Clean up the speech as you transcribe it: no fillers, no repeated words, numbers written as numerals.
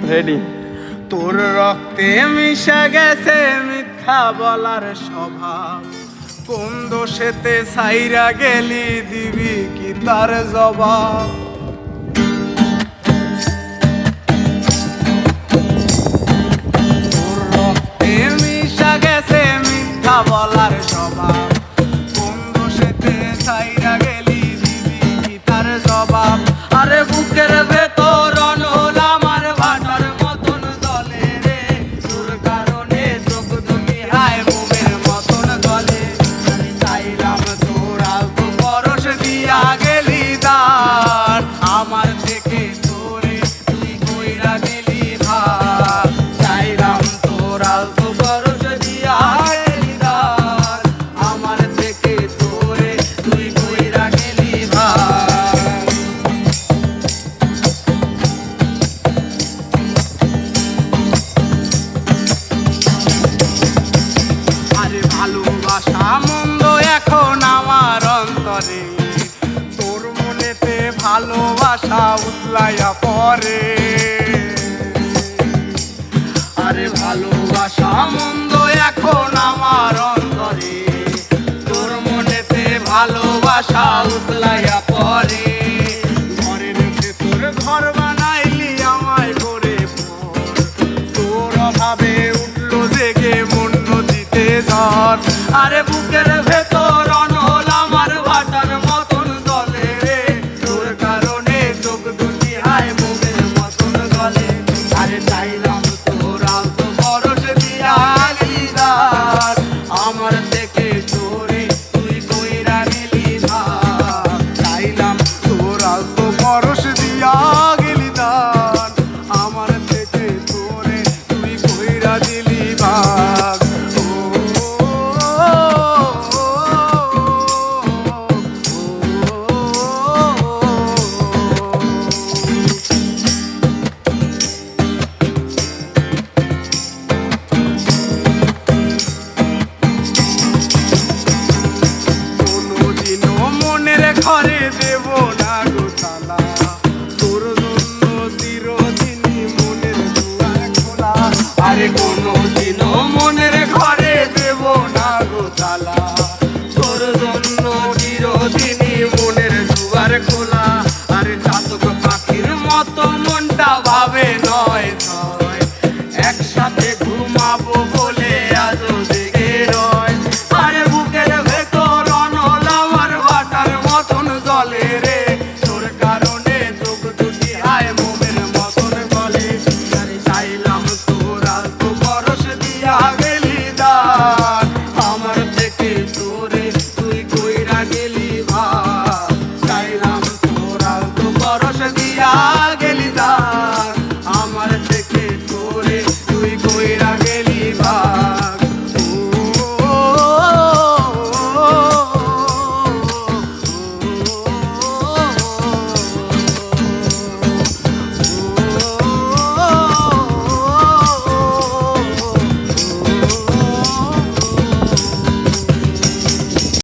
Ready. তোর রক্তে মিশে গেছে মিথ্যা বলার স্বভাব, কোন দোষেতে সাইরা গেলি দিবি কি তার জবাব? তোর রক্তে মিশে গেছে মিথ্যা বলার স্বভাব, কোন দোষেতে সাইরা গেলি দিবি কি তার জবাব? আরে বুকের ভেতর অনল আমার ভাটার মতন জলে রে, তোর কারণে চোখ দুটি হায় মোমের মতন জলে। চাইলাম তোর আলতো পরশ দিয়া গেলি দার, আমার থেকে তোরে তুই কইরা গেলি ভার। চাইলাম তোর আলতো পরশ দিয়া গেলি দার, আমার থেকে তোরে তুই কইরা গেলি ভার। আরে ভালোবাসা মন্দ এখন আমার অন্তরে, তোর মনেতে ভালোবাসা উতলাইয়া পড়ে। আরে ভালোবাসা মন্দ এখন আমার অন্তরে, তোর মনেতে ভালোবাসা উতলাইয়া পড়ে। ঘরের ভেতর ঘর বানাইলি আমায় করে পর, তোর অভাবে উঠলো জেগে মন নদীতে ঝড়। আরে বুকের ভেতর অনল আমার ভাটার মতন জলে রে, তোর কারণে চোখ দুটি হায় মোমের মতন জলে। আরে চাইলাম তোর আলতো পরশ দিয়া গেলি দার, আমার থেকে তোরে তুই কইরা গেলি ভার। চাইলাম তোর আলতো পরশ দিয়া গেলি দার, আমার থেকে তোরে তুই কইরা দিলি ভাগ। কোনদিনও মনের ঘরে দেব না গো তালা, তোর জন্য চিরদিনই মনের দুয়ার খোলা। আরে কোনদিনও মনের ঘরে দেব না গো তালা, তোর জন্য চিরদিনই মনের দুয়ার খোলা। আরে চাতক পাখির মতো মনটা ভাবে নয় ছয়, একসাথে